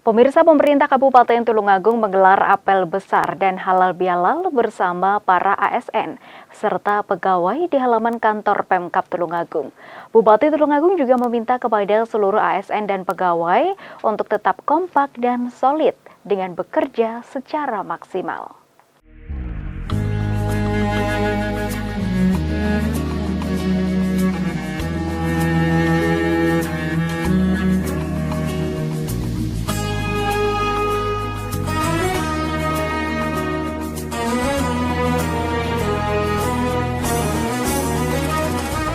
Pemirsa, pemerintah Kabupaten Tulungagung menggelar apel besar dan halal bihalal bersama para ASN serta pegawai di halaman kantor Pemkab Tulungagung. Bupati Tulungagung juga meminta kepada seluruh ASN dan pegawai untuk tetap kompak dan solid dengan bekerja secara maksimal.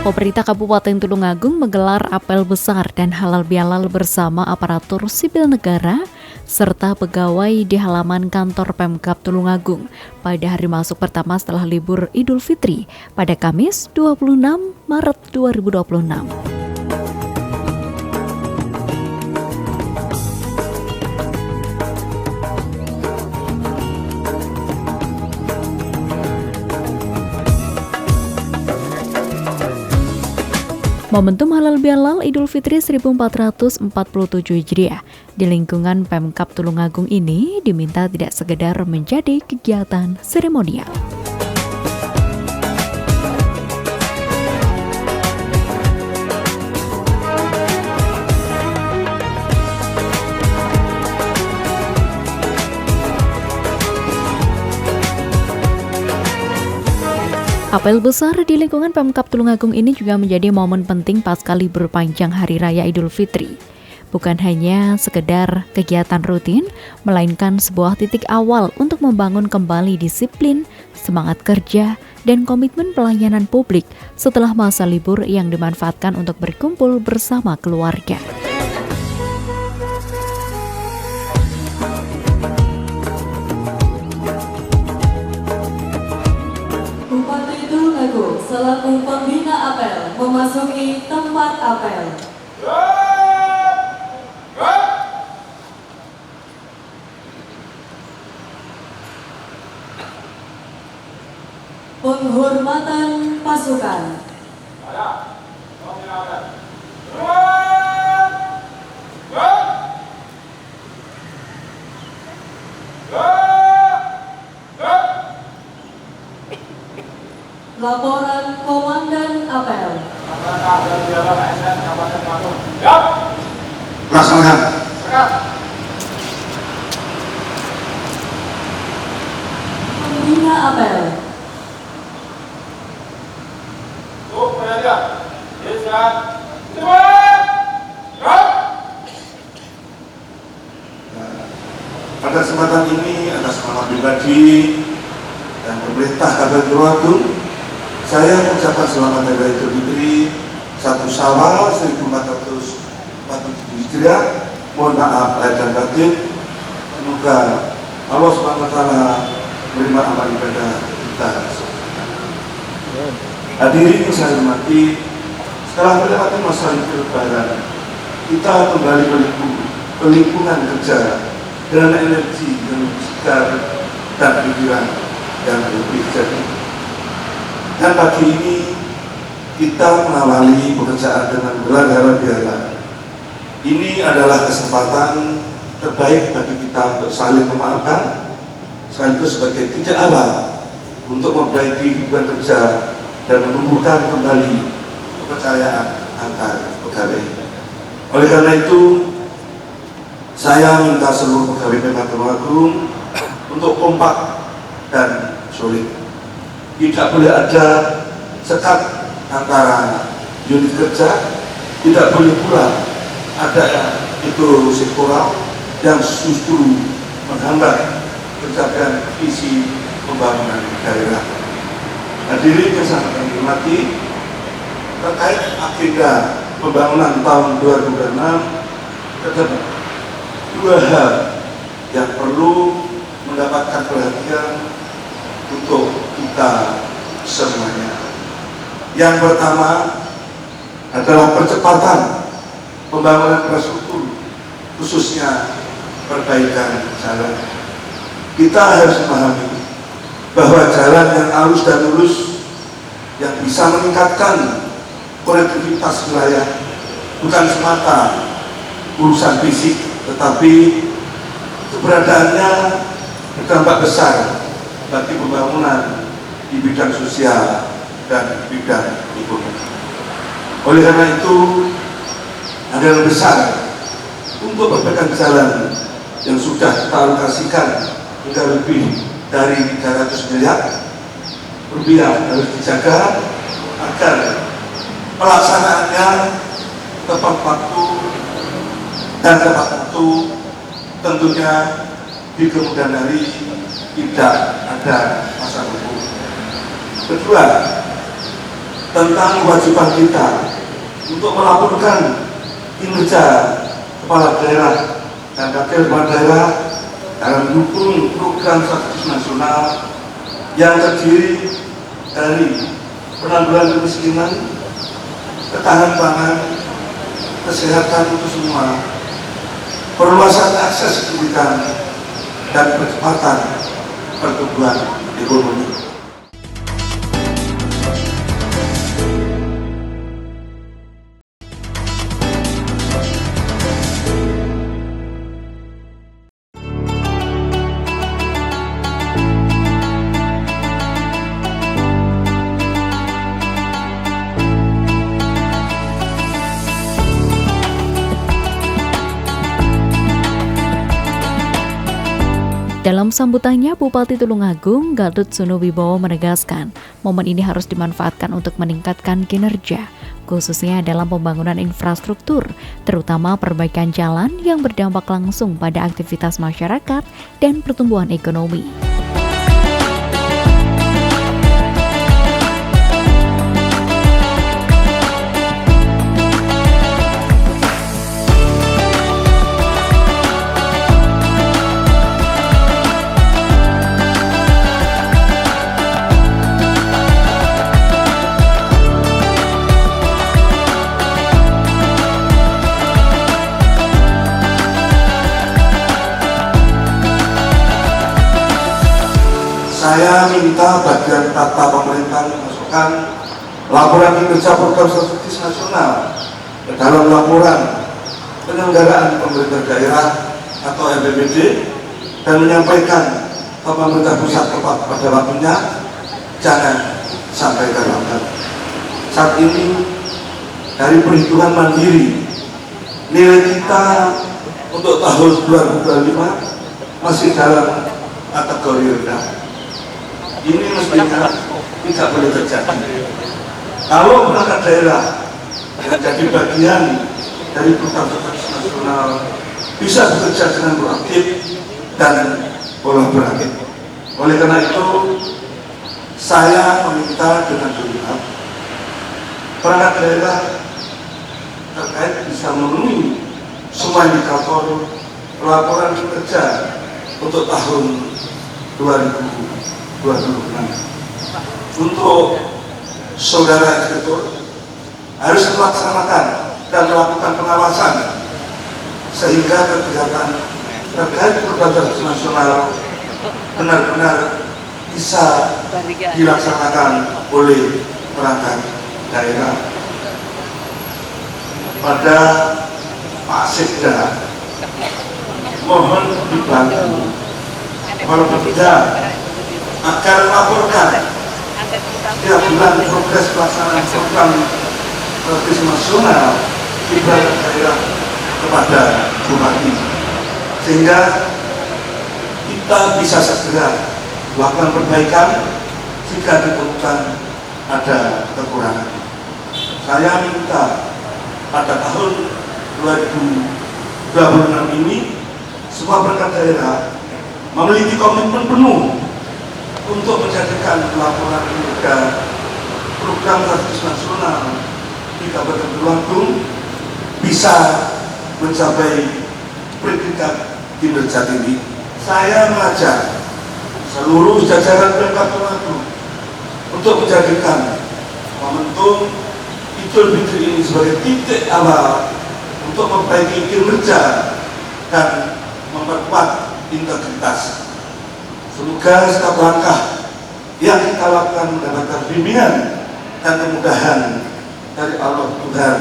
Pemerintah Kabupaten Tulungagung menggelar apel besar dan halal bihalal bersama aparatur sipil negara serta pegawai di halaman kantor Pemkab Tulungagung pada hari masuk pertama setelah libur Idul Fitri pada Kamis 26 Maret 2026. Momentum halal bihalal Idul Fitri 1447 Hijriah di lingkungan Pemkab Tulungagung ini diminta tidak sekedar menjadi kegiatan seremonial. Apel besar di lingkungan Pemkab Tulungagung ini juga menjadi momen penting pasca libur panjang Hari Raya Idul Fitri. Bukan hanya sekedar kegiatan rutin, melainkan sebuah titik awal untuk membangun kembali disiplin, semangat kerja, dan komitmen pelayanan publik setelah masa libur yang dimanfaatkan untuk berkumpul bersama keluarga. Selaku pembina apel memasuki tempat apel. Penghormatan pasukan. Laporan Komandan Apel. Laksanakan. Pembina Apel. Pada kesempatan ini atas nama pribadi dan pemerintah Kabupaten Tulungagung, saya mengucapkan selamat Hari Raya Idul Fitri 1 Syawal 1447 Hijriah. Mohon maaf lahir dan batin. Semoga Allah SWT menerima amal ibadah kita. Hadirin yang saya hormati, setelah melewati masa libur Lebaran, kita kembali ke lingkungan kerja dengan energi yang segar dan pikiran yang lebih jernih. Dan pagi ini kita mengawali pekerjaan dengan gelar halal bihalal. Ini adalah kesempatan terbaik bagi kita untuk saling memaafkan, sekaligus sebagai titik awal untuk memperbaiki hubungan kerja dan menumbuhkan kembali kepercayaan antar pegawai. Oleh karena itu, saya minta seluruh pegawai Pemkab Tulungagung untuk kompak dan solid. Tidak boleh ada sekat antara unit kerja, tidak boleh pula ada itu sektoral yang justru menghambat pencapaian visi pembangunan daerah. Hadirin yang sangat kami hormati, terkait agenda pembangunan tahun 2026 terdapat dua hal yang perlu mendapatkan perhatian untuk kita semuanya. Yang pertama adalah percepatan pembangunan infrastruktur, khususnya perbaikan jalan. Kita harus memahami bahwa jalan yang halus dan lurus yang bisa meningkatkan konektivitas wilayah bukan semata urusan fisik, tetapi keberadaannya berdampak besar bagi pembangunan di bidang sosial dan bidang ekonomi. Oleh karena itu, anggaran besar untuk perbaikan jalan yang sudah kita alokasikan hingga lebih dari 300 miliar rupiah harus dijaga agar pelaksanaannya tepat waktu dan tepat waktu, tentunya di kemudian hari tidak ada masalah hukum. Kedua, tentang kewajiban kita untuk melaporkan kinerja kepala daerah dan wakil kepala daerah dalam mendukung program strategis nasional yang terdiri dari penanggulangan kemiskinan, ketahanan pangan, kesehatan untuk semua, perluasan akses pendidikan, dan percepatan pertumbuhan ekonomi. Dalam sambutannya, Bupati Tulungagung Gatut Sunowibowo menegaskan momen ini harus dimanfaatkan untuk meningkatkan kinerja, khususnya dalam pembangunan infrastruktur, terutama perbaikan jalan yang berdampak langsung pada aktivitas masyarakat dan pertumbuhan ekonomi. Saya minta bagian tata pemerintahan memasukkan laporan kinerja program strategis nasional ke dalam laporan penyelenggaraan pemerintah daerah atau LPPD dan menyampaikan ke pemerintah pusat tepat pada waktunya, jangan sampai terlambat. Saat ini dari perhitungan mandiri, nilai kita untuk tahun 2025 masih dalam kategori rendah. Ini mestinya tidak boleh terjadi. Kalau perangkat daerah yang jadi bagian dari program strategis nasional bisa bekerja dengan proaktif dan kolaboratif. Oleh karena itu, saya meminta dengan berharap perangkat daerah terkait bisa memenuhi semua indikator laporan kinerja untuk tahun 2026. Untuk saudara eksekutor harus melaksanakan dan melakukan pengawasan sehingga kegiatan terkait program strategis nasional benar-benar bisa dilaksanakan oleh perangkat daerah. Pada Pak Sekda, mohon dibantu kalau bekerja agar melaporkan tiap bulan progres pelaksanaan program strategis nasional di daerah kepada Bupati, sehingga kita bisa segera melakukan perbaikan jika ditemukan ada kekurangan. Saya minta pada tahun 2026 ini semua perangkat daerah memiliki komitmen penuh untuk menjadikan laporan kinerja program strategis nasional di Kabupaten Tulungagung bisa mencapai predikat kinerja tinggi. Saya mengajak seluruh jajaran Pemkab Tulungagung untuk menjadikan momentum Idul Fitri ini sebagai titik awal untuk memperbaiki kinerja dan memperkuat integritas. Semoga setiap langkah yang kita lakukan mendapatkan bimbingan dan kemudahan dari Allah Tuhan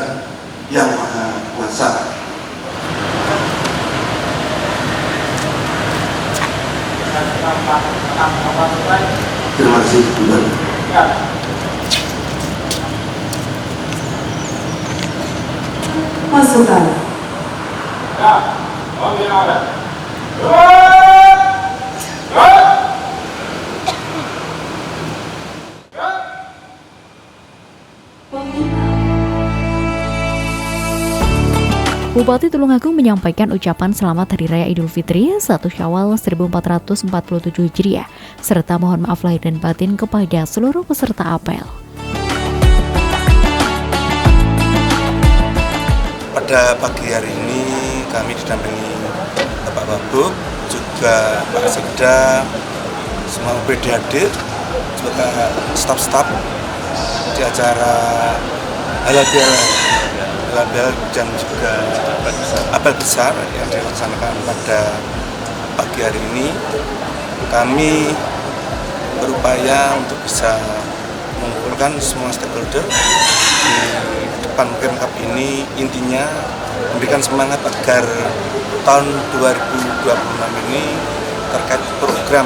Yang Maha Kuasa. Terima kasih, Gubernur. Masukkan. Bupati Tulungagung menyampaikan ucapan selamat Hari Raya Idul Fitri 1 Syawal 1447 Hijriah, serta mohon maaf lahir dan batin kepada seluruh peserta apel. Pada pagi hari ini kami didampingi Bapak Wabub, juga Pak Sekda, semua OPD hadir, juga staf-staf di acara halal dan juga apel besar yang dilaksanakan pada pagi hari ini. Kami berupaya untuk bisa mengumpulkan semua stakeholder di depan Pemkab ini, intinya memberikan semangat agar tahun 2026 ini terkait program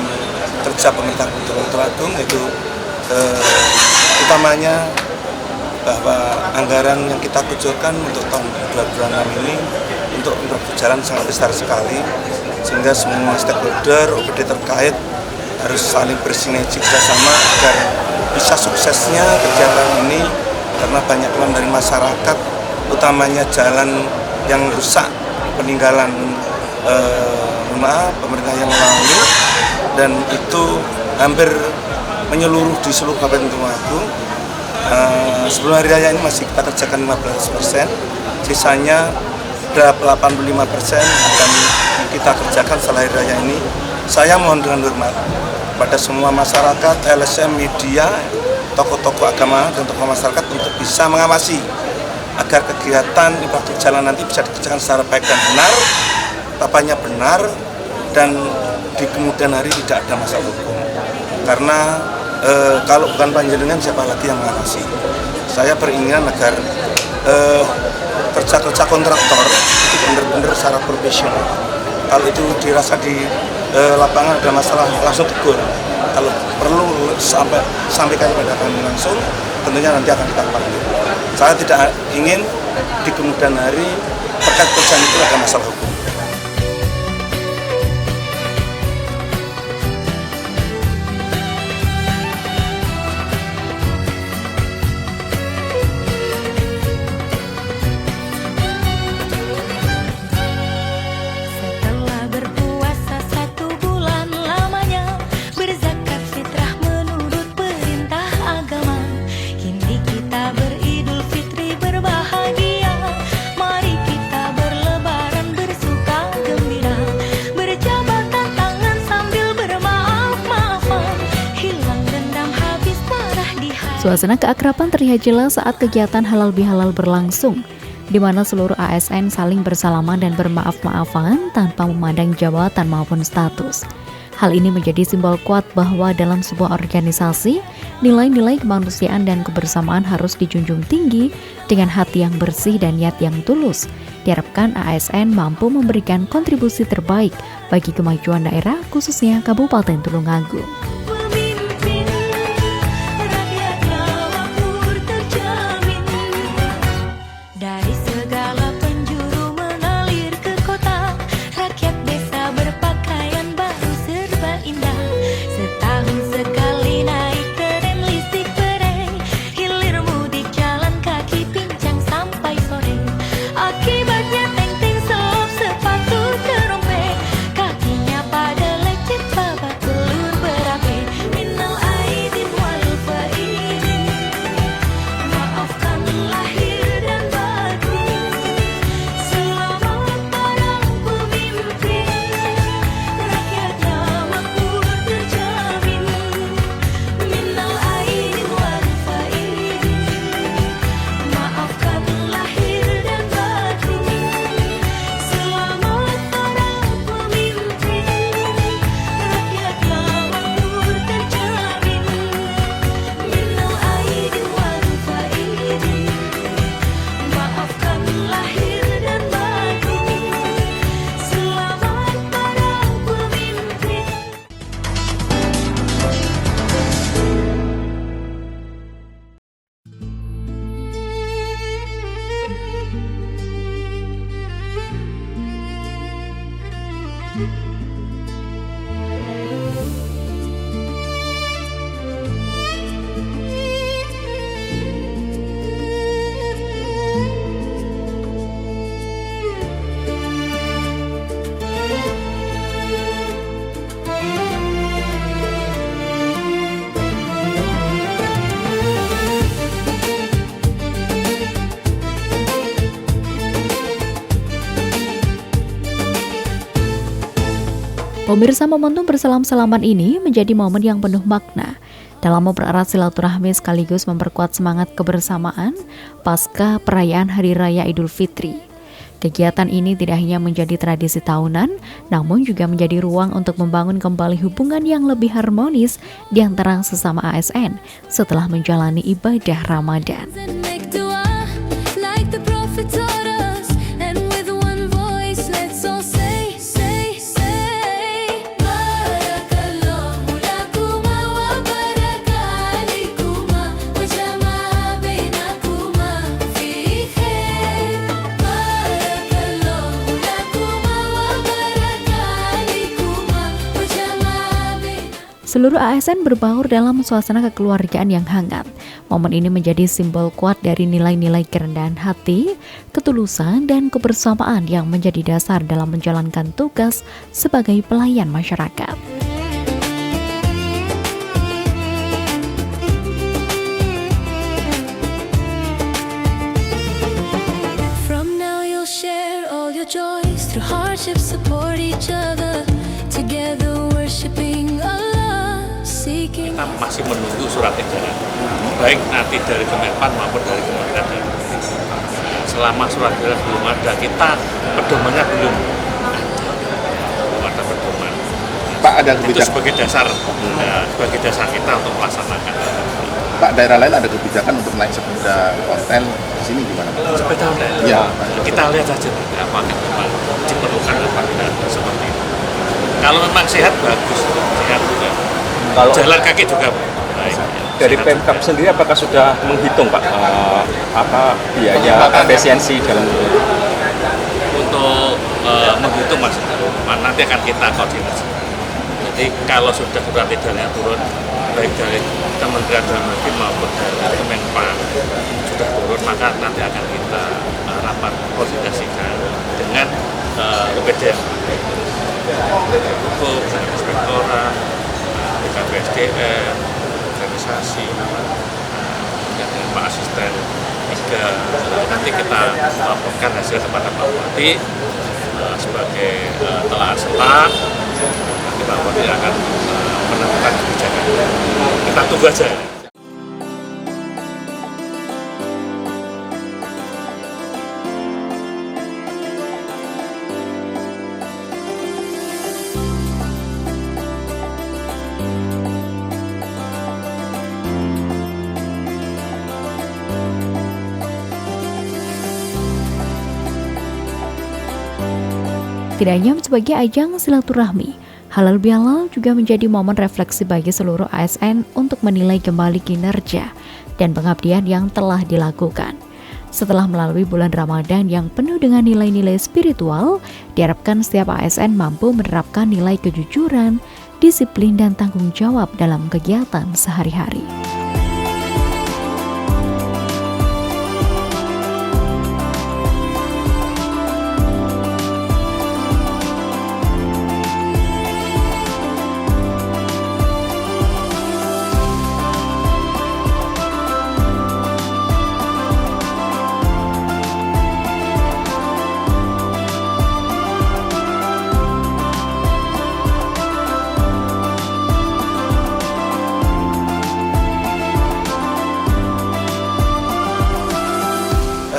kerja pemerintah Tulungagung, yaitu utamanya bahwa anggaran yang kita kucurkan untuk tahun 2026 ini untuk berjalan sangat besar sekali, sehingga semua stakeholder OPD terkait harus saling bersinergi bersama agar bisa suksesnya kegiatan ini, karena banyak keluhan dari masyarakat, utamanya jalan yang rusak, peninggalan pemerintah yang lalu, dan itu hampir menyeluruh di seluruh Kabupaten Tulungagung. Sebelum hari raya ini masih kita kerjakan 15%, sisanya 85% akan kita kerjakan setelah hari raya ini. Saya mohon dengan hormat pada semua masyarakat, LSM, media, tokoh-tokoh agama dan tokoh masyarakat untuk bisa mengawasi agar kegiatan infrastruktur jalan nanti bisa dikerjakan secara baik dan benar, tapanya benar, dan di kemudian hari tidak ada masalah hukum. Karena kalau bukan panjenengan, siapa lagi yang mengawasi? Saya beringinan agar kerja-kerja kontraktor itu benar-benar secara profesional. Kalau itu dirasa di lapangan ada masalah, langsung tegur. Kalau perlu sampaikan kepada kami langsung, tentunya nanti akan kita panggil. Saya tidak ingin di kemudian hari terkait pekerjaan itu ada masalah hukum. Suasana keakraban terlihat jelas saat kegiatan halal bihalal berlangsung, di mana seluruh ASN saling bersalaman dan bermaaf-maafan tanpa memandang jabatan maupun status. Hal ini menjadi simbol kuat bahwa dalam sebuah organisasi, nilai-nilai kemanusiaan dan kebersamaan harus dijunjung tinggi dengan hati yang bersih dan niat yang tulus. Diharapkan ASN mampu memberikan kontribusi terbaik bagi kemajuan daerah, khususnya Kabupaten Tulungagung. Kakinya pada lecet babak belur berapi. Pemirsa, momentum bersalam-salaman ini menjadi momen yang penuh makna dalam mempererat silaturahmi sekaligus memperkuat semangat kebersamaan pasca perayaan Hari Raya Idul Fitri. Kegiatan ini tidak hanya menjadi tradisi tahunan, namun juga menjadi ruang untuk membangun kembali hubungan yang lebih harmonis di antara sesama ASN setelah menjalani ibadah Ramadan. Seluruh ASN berbaur dalam suasana kekeluargaan yang hangat. Momen ini menjadi simbol kuat dari nilai-nilai kerendahan hati, ketulusan, dan kebersamaan yang menjadi dasar dalam menjalankan tugas sebagai pelayan masyarakat. From now you'll share all your joys through hardships, support each other, together worshiping Allah. Kita masih menunggu surat edaran, baik nanti dari Kemenpan maupun dari Kementerian Dalam Negeri. Selama surat edaran belum ada, kita pedomannya belum ada pedoman. Pak, ada kebijakan itu sebagai dasar kita untuk melaksanakan. Pak, daerah lain ada kebijakan untuk naik sepeda konten di sini gimana? Sepeda online? Ya, kita lihat saja apakah memang diperlukan apa tidak seperti itu. Kalau memang sehat bagus, sehat juga. Kalau jalan kaki juga baik. Dari Pemkab sendiri apakah sudah menghitung Pak apa biaya efisiensi dan untuk menghitung Mas, nanti akan kita koordinasi. Jadi kalau sudah surat edarannya turun baik dari Kementerian Dalam Negeri maupun dari Kemenpan sudah turun, maka nanti akan kita rapat koordinasikan dengan UPDM, Hukum, Inspektorat, BKPSDM, organisasi, dan Pak Asisten 3. Nanti kita laporkan hasil kepada Pak Bupati sebagai telaah setak. Nanti Pak Bupati akan menentukan kebijakan. Kita tunggu aja. Tidak hanya sebagai ajang silaturahmi, halal bihalal juga menjadi momen refleksi bagi seluruh ASN untuk menilai kembali kinerja dan pengabdian yang telah dilakukan. Setelah melalui bulan Ramadan yang penuh dengan nilai-nilai spiritual, diharapkan setiap ASN mampu menerapkan nilai kejujuran, disiplin, dan tanggung jawab dalam kegiatan sehari-hari.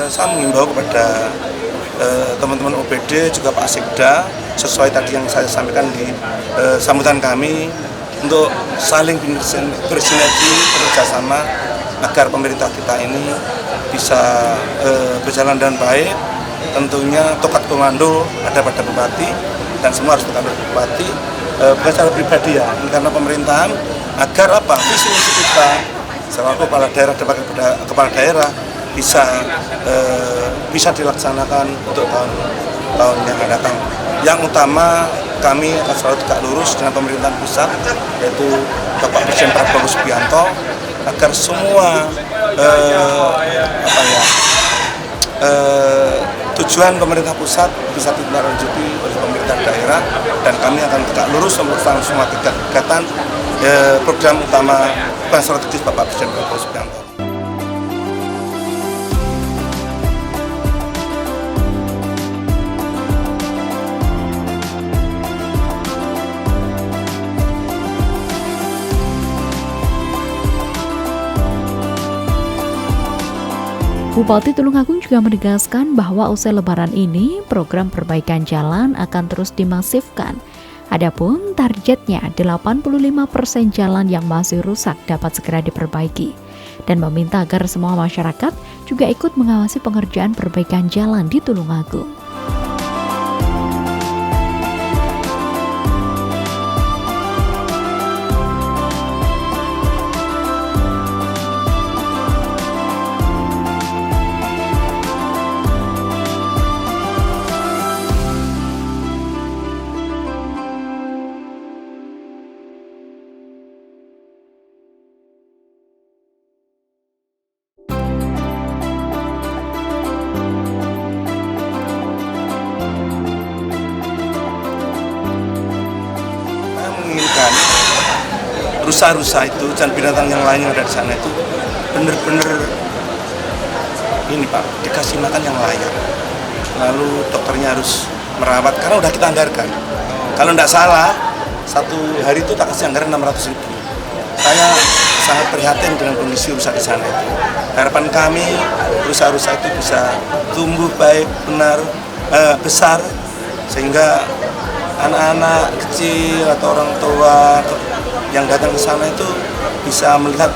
Saya mengimbau kepada teman-teman OPD juga Pak Sekda sesuai tadi yang saya sampaikan di sambutan kami untuk saling bersinergi bekerjasama agar pemerintah kita ini bisa berjalan dengan baik. Tentunya tokat komando ada pada Bupati dan semua harus bertanggung Bupati bukan secara pribadi ya, ini karena pemerintahan agar apa visi misi kita selaku kepala daerah dan kepala daerah bisa dilaksanakan untuk tahun yang akan datang. Yang utama kami akan selalu tegak lurus dengan pemerintahan pusat, yaitu Bapak Presiden Prabowo Subianto, agar semua tujuan pemerintah pusat bisa ditindaklanjuti oleh pemerintah daerah, dan kami akan tegak lurus melaksanakan semua kegiatan program utama plan strategis Bapak Presiden Prabowo Subianto. Bupati Tulungagung juga menegaskan bahwa usai lebaran ini, program perbaikan jalan akan terus dimasifkan. Adapun targetnya 85% jalan yang masih rusak dapat segera diperbaiki. Dan meminta agar semua masyarakat juga ikut mengawasi pengerjaan perbaikan jalan di Tulungagung. Menginginkan rusa-rusa itu dan binatang yang lain yang ada di sana itu benar-benar ini Pak, dikasih makan yang layak. Lalu dokternya harus merawat karena udah kita anggarkan. Kalau tidak salah, satu hari itu tak kasih anggaran 600.000. Saya sangat prihatin dengan kondisi rusa di sana itu. Harapan kami rusa-rusa itu bisa tumbuh baik, benar, besar sehingga anak-anak kecil atau orang tua yang datang ke sana itu bisa melihat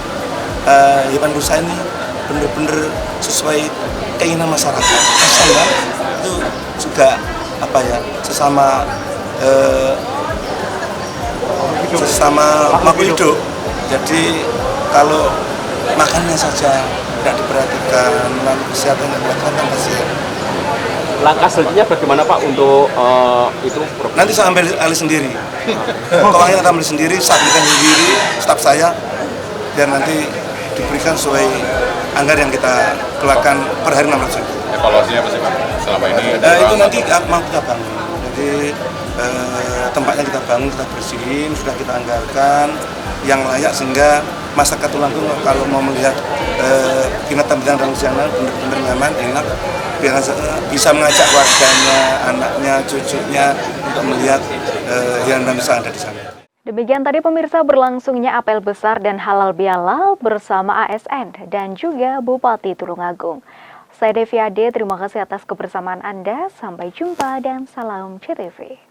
hewan rusa ini benar-benar sesuai keinginan masyarakat. Masyarakat itu juga sesama makhluk hidup. Jadi kalau makannya saja tidak diperhatikan, lalu kesehatan tidak diperhatikan pasien. Langkah selanjutnya bagaimana Pak untuk itu? Nanti saya ambil alih sendiri. Keuangannya kita ambil sendiri, saya berikan sendiri, staf saya, biar nanti diberikan sesuai anggaran yang kita keluarkan per hari 600.000. Evaluasinya apa sih Pak? Selama ini? Itu nanti mau kita bangun. Jadi tempatnya kita bangun, kita bersihin, sudah kita anggarkan yang layak sehingga masyarakat Tulungagung kalau mau melihat binatang-binatang dalam sana benar-benar nyaman, enak, bisa mengajak keluarganya, anaknya, cucunya untuk melihat yang ada di sana. Demikian tadi pemirsa berlangsungnya apel besar dan halal bihalal bersama ASN dan juga Bupati Tulungagung. Saya Devi Ade, terima kasih atas kebersamaan Anda. Sampai jumpa dan salam CTV.